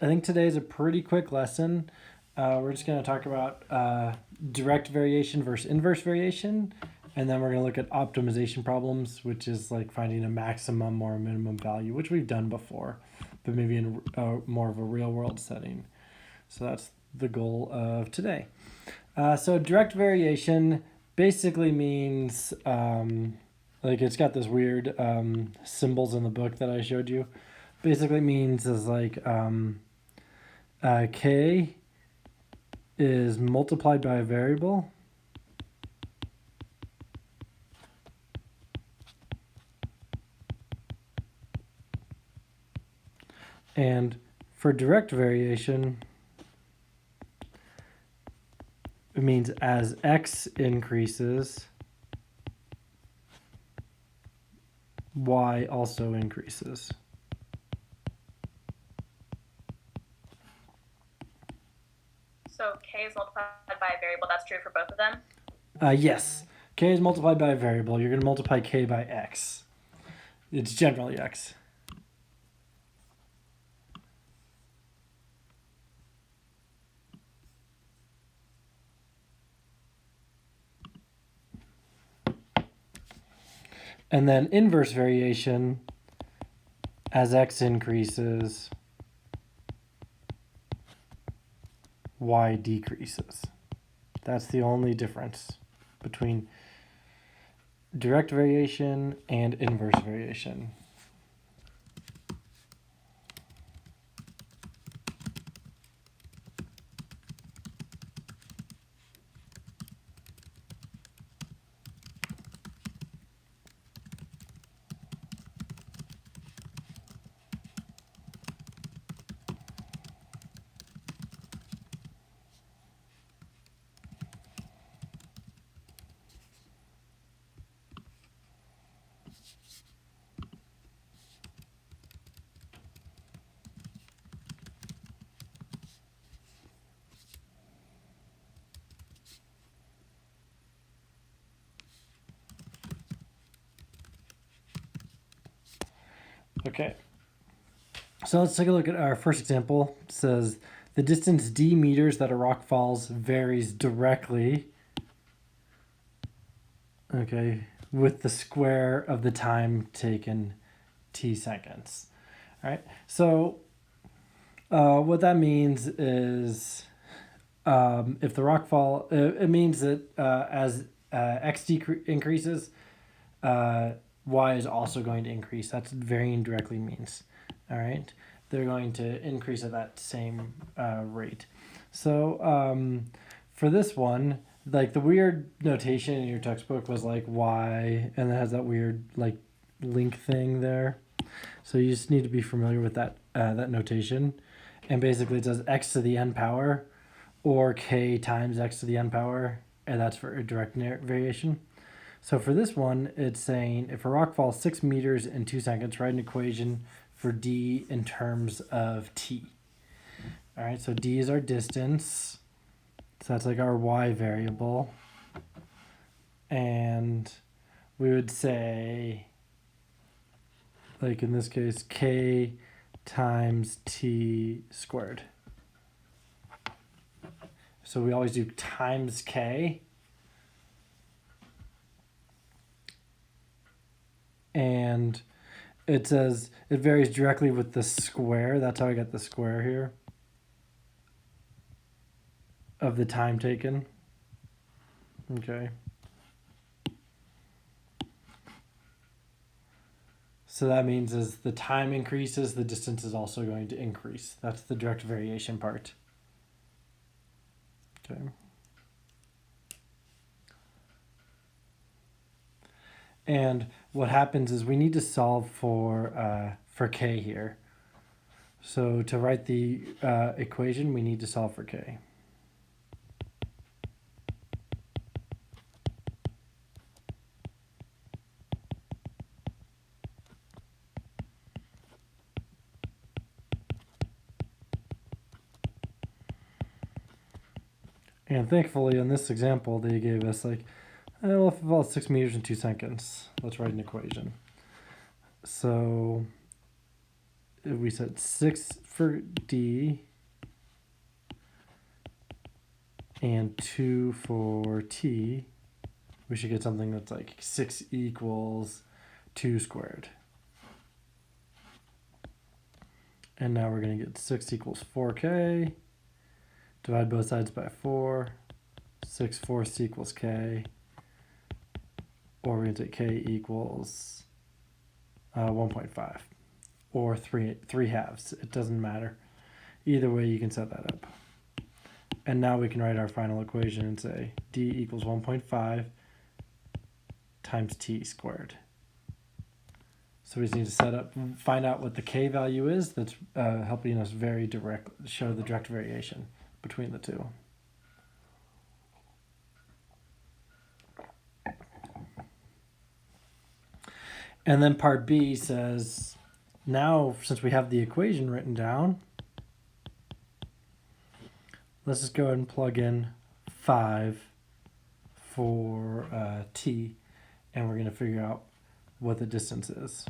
I think today is a pretty quick lesson. We're just going to talk about direct variation versus inverse variation, and then we're going to look at optimization problems, which is like finding a maximum or a minimum value, which we've done before, but maybe in more of a real world setting. So that's the goal of today. So direct variation basically means like it's got this weird symbols in the book that I showed you. Basically means is like k is multiplied by a variable and for direct variation it means as x increases y also increases. So k is multiplied by a variable. That's true for both of them? Yes, k is multiplied by a variable. You're going to multiply k by x. It's generally x. And then inverse variation, as x increases, y decreases. That's the only difference between direct variation and inverse variation. Okay, so let's take a look at our first example. It says the distance d meters that a rock falls varies directly, okay, with the square of the time taken t seconds. All right, so what that means is if the rock fall, it means that as x increases, y is also going to increase. That's what varying directly means. All right, they're going to increase at that same rate. So for this one, like the weird notation in your textbook was like y, and it has that weird like link thing there. So you just need to be familiar with that that notation, and basically it says x to the n power, or k times x to the n power, and that's for a direct variation. So for this one, it's saying if a rock falls 6 meters in 2 seconds, write an equation for d in terms of t. All right, so d is our distance. So that's like our y variable. And we would say, like in this case, k times t squared. So we always do times k. And it says it varies directly with the square. That's how I get the square here of the time taken. Okay. So that means as the time increases, the distance is also going to increase. That's the direct variation part. Okay. And what happens is we need to solve for k here. So to write the equation, we need to solve for k. And thankfully, in this example, they gave us like, well, if it falls 6 meters in 2 seconds, let's write an equation. So we said 6 for D and 2 for T, we should get something that's like 6 equals 2 squared. And now we're going to get 6 equals 4k. Divide both sides by 4. 6/4 equals k. Or we're going to take k equals 1.5. Or 3 halves. It doesn't matter. Either way, you can set that up. And now we can write our final equation and say d equals 1.5 times t squared. So we just need to find out what the k value is. That's helping us show the direct variation between the two. And then part B says, now since we have the equation written down, let's just go ahead and plug in 5 for t, and we're going to figure out what the distance is.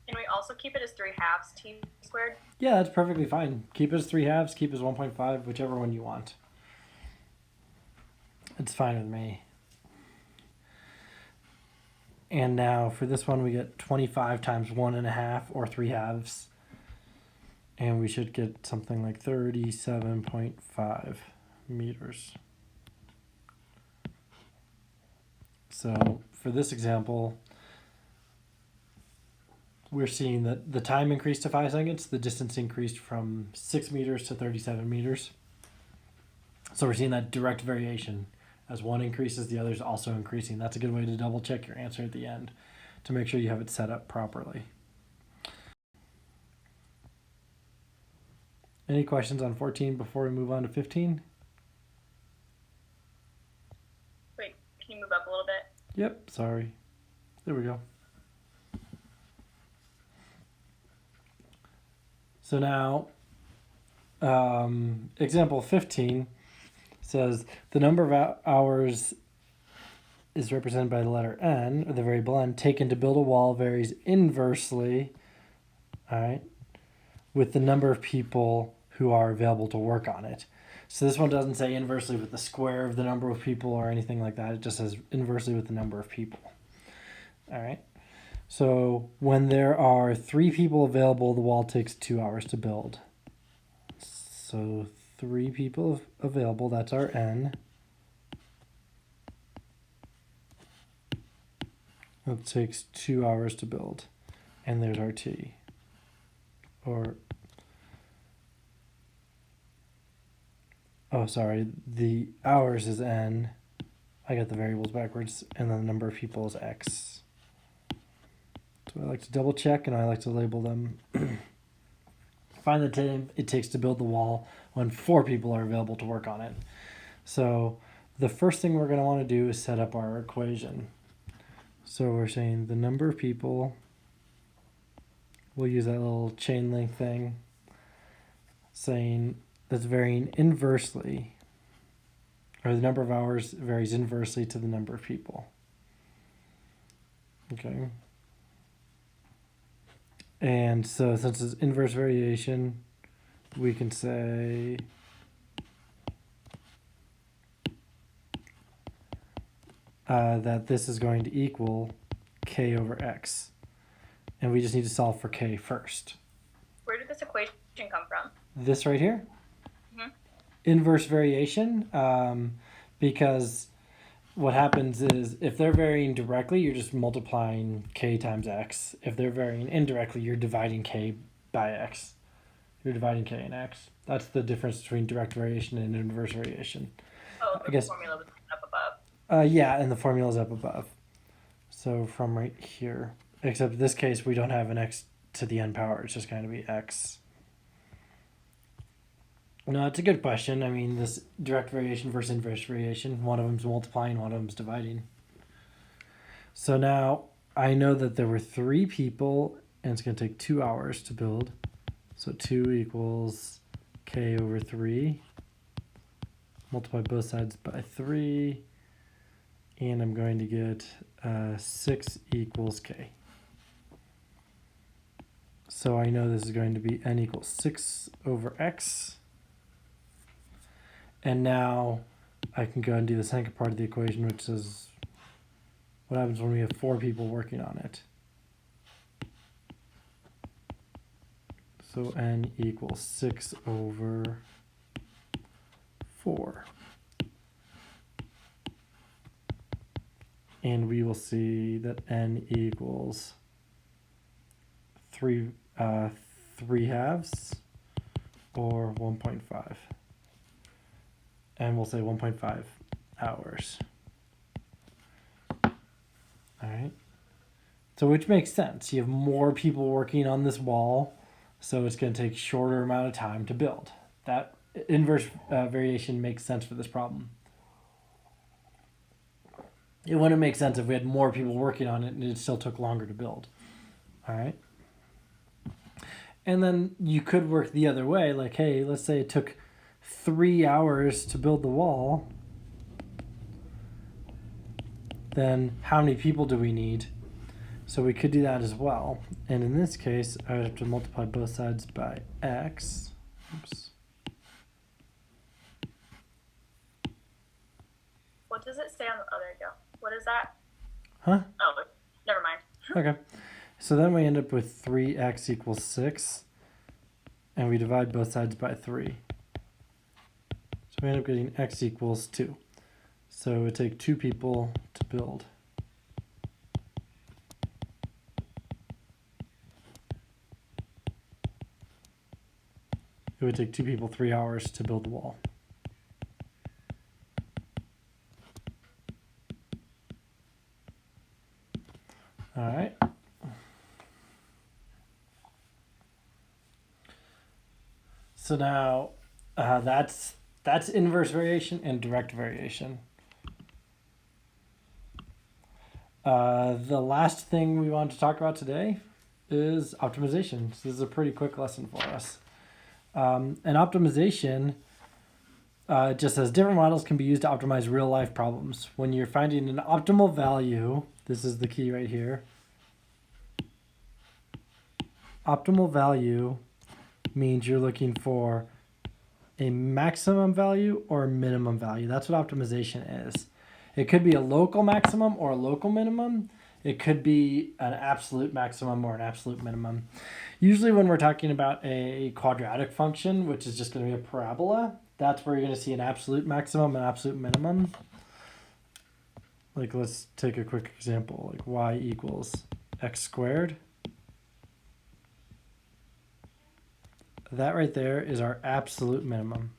Can we also keep it as 3 halves t squared? Yeah, that's perfectly fine. Keep it as 3 halves, keep it as 1.5, whichever one you want. It's fine with me. And now for this one, we get 25 times 1.5 or 3 halves. And we should get something like 37.5 meters. So for this example, we're seeing that the time increased to 5 seconds, the distance increased from 6 meters to 37 meters. So we're seeing that direct variation. As one increases, the other is also increasing. That's a good way to double check your answer at the end to make sure you have it set up properly. Any questions on 14 before we move on to 15? Wait, can you move up a little bit? Yep, sorry. There we go. So now, example 15 says the number of hours is represented by the letter n, or the variable n, taken to build a wall varies inversely, all right, with the number of people who are available to work on it. So this one doesn't say inversely with the square of the number of people or anything like that. It just says inversely with the number of people. All right. So when there are 3 people available, the wall takes 2 hours to build. So 3 people available, that's our n. It takes 2 hours to build. And there's our t. Or, oh, sorry, the hours is n. I got the variables backwards, and then the number of people is x. So I like to double check, and I like to label them. Find the time it takes to build the wall when 4 people are available to work on it. So the first thing we're going to want to do is set up our equation. So we're saying the number of people, we'll use that little chain link thing, saying that's varying inversely, or the number of hours varies inversely to the number of people. Okay. And so since it's inverse variation, we can say that this is going to equal k over x. And we just need to solve for k first. Where did this equation come from? This right here? Mm-hmm. Inverse variation, because what happens is if they're varying directly, you're just multiplying k times x. If they're varying indirectly, you're dividing k by x. You're dividing k and x. That's the difference between direct variation and inverse variation. Oh, I guess, the formula was up above. Yeah, and the formula is up above. So from right here, except in this case, we don't have an x to the n power. It's just going to be x. No, it's a good question. I mean, this direct variation versus inverse variation, one of them's multiplying, one of them's dividing. So now I know that there were 3 people, and it's going to take 2 hours to build. So 2 equals k over 3. Multiply both sides by 3. And I'm going to get 6 equals k. So I know this is going to be n equals 6 over x. And now I can go and do the second part of the equation, which is what happens when we have 4 people working on it. So n equals 6 over 4. And we will see that n equals 3 halves or 1.5. And we'll say 1.5 hours. All right. So which makes sense. You have more people working on this wall, so it's going to take shorter amount of time to build. That inverse variation makes sense for this problem. It wouldn't make sense if we had more people working on it and it still took longer to build. All right. And then you could work the other way. Like, hey, let's say it took 3 hours to build the wall. Then how many people do we need? So we could do that as well. And in this case, I would have to multiply both sides by x. Oops. What does it say on the other go? What is that? Huh? Oh, never mind. Okay. So then we end up with 3x equals 6. And we divide both sides by 3. So we end up getting x equals 2. So it would take 2 people to build. It would take 2 people 3 hours to build the wall. All right. So now that's inverse variation and direct variation. The last thing we want to talk about today is optimization. So this is a pretty quick lesson for us. And optimization just says different models can be used to optimize real life problems. When you're finding an optimal value, this is the key right here. Optimal value means you're looking for a maximum value or a minimum value. That's what optimization is. It could be a local maximum or a local minimum. It could be an absolute maximum or an absolute minimum. Usually when we're talking about a quadratic function, which is just going to be a parabola, that's where you're going to see an absolute maximum and absolute minimum. Like, let's take a quick example, like y equals x squared. That right there is our absolute minimum.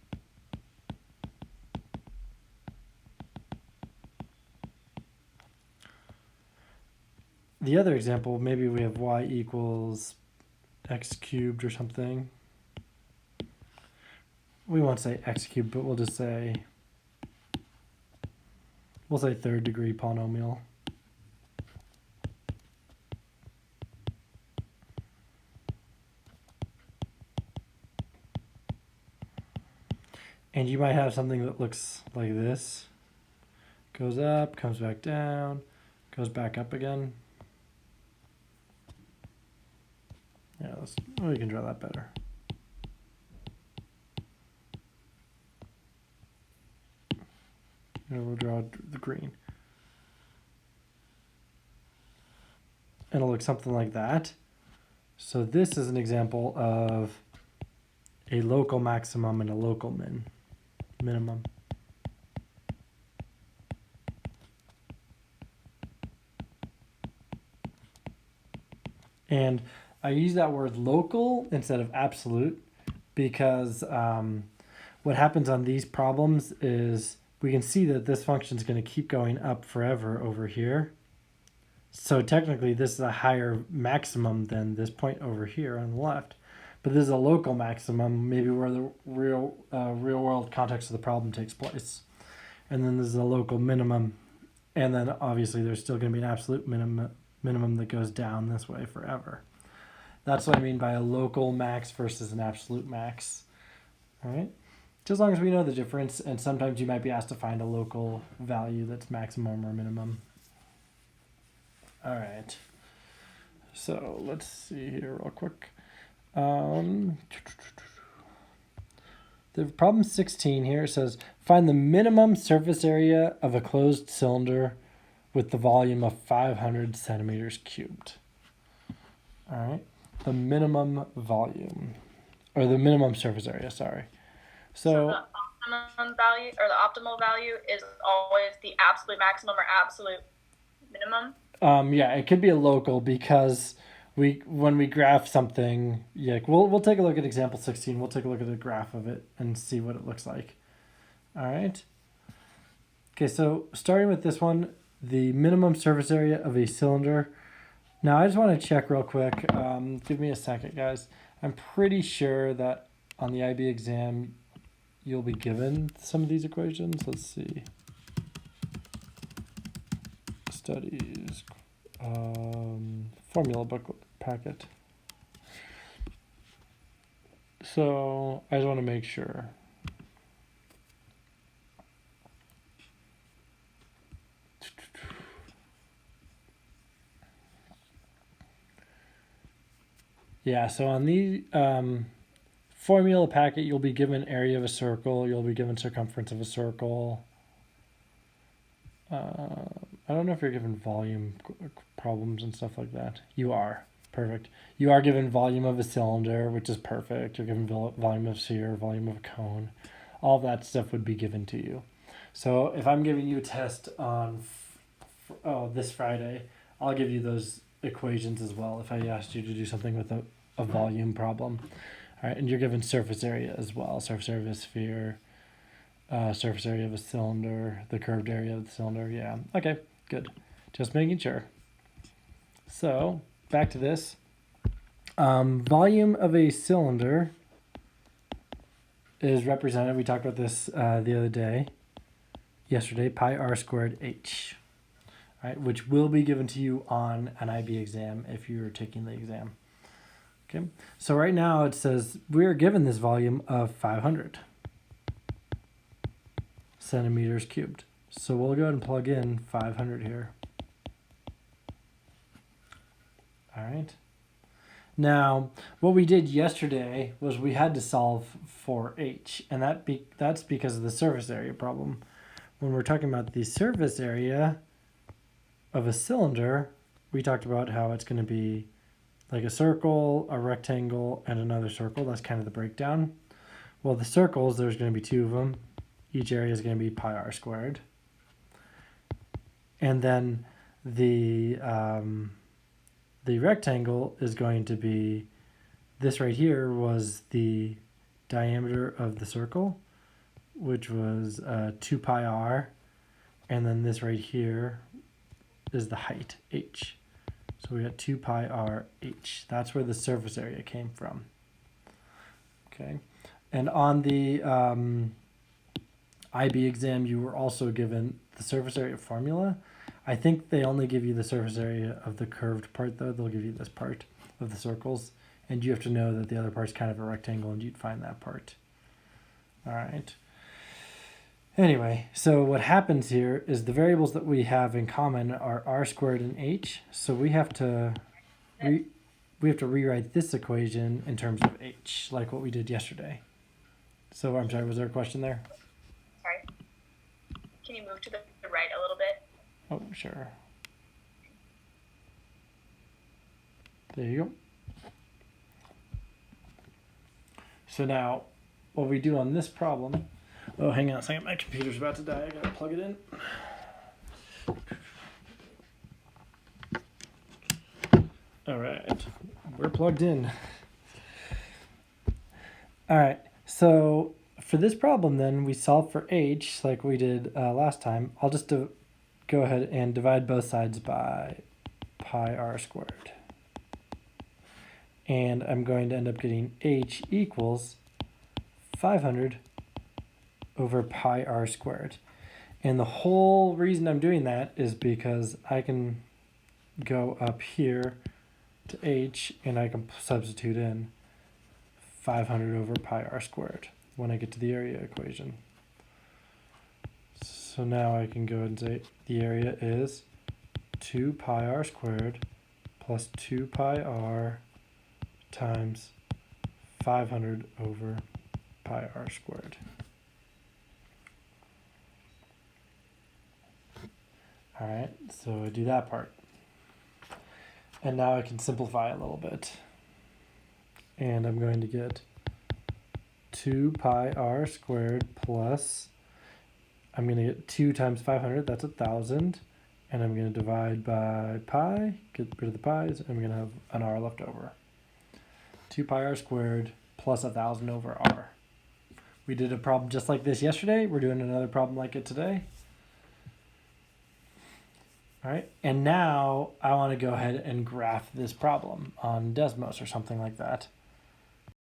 The other example, maybe we have y equals x cubed or something. We won't say x cubed, but we'll just say, third degree polynomial. And you might have something that looks like this. Goes up, comes back down, goes back up again. Yeah, we can draw that better. And we'll draw the green. And it'll look something like that. So this is an example of a local maximum and a local minimum. And I use that word local instead of absolute because what happens on these problems is we can see that this function is going to keep going up forever over here. So technically this is a higher maximum than this point over here on the left. But this is a local maximum, maybe where the real world context of the problem takes place. And then this is a local minimum. And then obviously there's still going to be an absolute minimum that goes down this way forever. That's what I mean by a local max versus an absolute max. All right. Just as long as we know the difference, and sometimes you might be asked to find a local value that's maximum or minimum. All right. So let's see here real quick. The problem 16 here says find the minimum surface area of a closed cylinder with the volume of 500 centimeters cubed. All right, the minimum volume, or the minimum surface area, sorry. So the optimum value or the optimal value is always the absolute maximum or absolute minimum? Yeah, it could be a local because when we graph something, yeah, we'll take a look at example 16. We'll take a look at a graph of it and see what it looks like. All right. Okay, so starting with this one, the minimum surface area of a cylinder. Now I just want to check real quick. Give me a second, guys. I'm pretty sure that on the IB exam, you'll be given some of these equations. Let's see. Studies, formula booklet packet. So I just want to make sure. Yeah, so on the formula packet, you'll be given area of a circle. You'll be given circumference of a circle. I don't know if you're given volume problems and stuff like that. You are. Perfect. You are given volume of a cylinder, which is perfect. You're given volume of a sphere, volume of a cone. All of that stuff would be given to you. So if I'm giving you a test on this Friday, I'll give you those equations as well if I asked you to do something with a volume problem. All right, and you're given surface area as well. Surface area of a sphere, surface area of a cylinder, the curved area of the cylinder. Yeah, okay, good. Just making sure. So back to this. Volume of a cylinder is represented, we talked about this the other day, yesterday, pi r squared h, right, which will be given to you on an IB exam if you're taking the exam. Okay, so right now it says we're given this volume of 500 centimeters cubed. So we'll go ahead and plug in 500 here. All right. Now, what we did yesterday was we had to solve for h, and that's because of the surface area problem. When we're talking about the surface area of a cylinder, we talked about how it's going to be like a circle, a rectangle, and another circle. That's kind of the breakdown. Well, the circles, there's going to be two of them. Each area is going to be pi r squared. And then the rectangle is going to be, this right here was the diameter of the circle, which was 2 pi r, and then this right here is the height, h. So we got 2 pi r h. That's where the surface area came from. Okay, and on the IB exam, you were also given the surface area formula. I think they only give you the surface area of the curved part, though. They'll give you this part of the circles, and you have to know that the other part's kind of a rectangle, and you'd find that part. All right. Anyway, so what happens here is the variables that we have in common are r squared and h. So we have to rewrite this equation in terms of h, like what we did yesterday. So I'm sorry, was there a question there? Sorry. Can you move to the right a little bit? Oh, sure. There you go. So now, what we do on this problem... Oh, hang on a second. My computer's about to die. I gotta plug it in. All right. We're plugged in. All right. So for this problem, then, we solve for h like we did last time. I'll just go ahead and divide both sides by pi r squared. And I'm going to end up getting h equals 500 over pi r squared. And the whole reason I'm doing that is because I can go up here to h and I can substitute in 500 over pi r squared when I get to the area equation. So now I can go ahead and say the area is 2 pi r squared plus 2 pi r times 500 over pi r squared. All right, so I do that part. And now I can simplify a little bit. And I'm going to get 2 pi r squared plus, I'm going to get 2 times 500, that's 1,000. And I'm going to divide by pi, get rid of the pi's, and I'm going to have an r left over. 2 pi r squared plus 1,000 over r. We did a problem just like this yesterday. We're doing another problem like it today. All right, and now I want to go ahead and graph this problem on Desmos or something like that.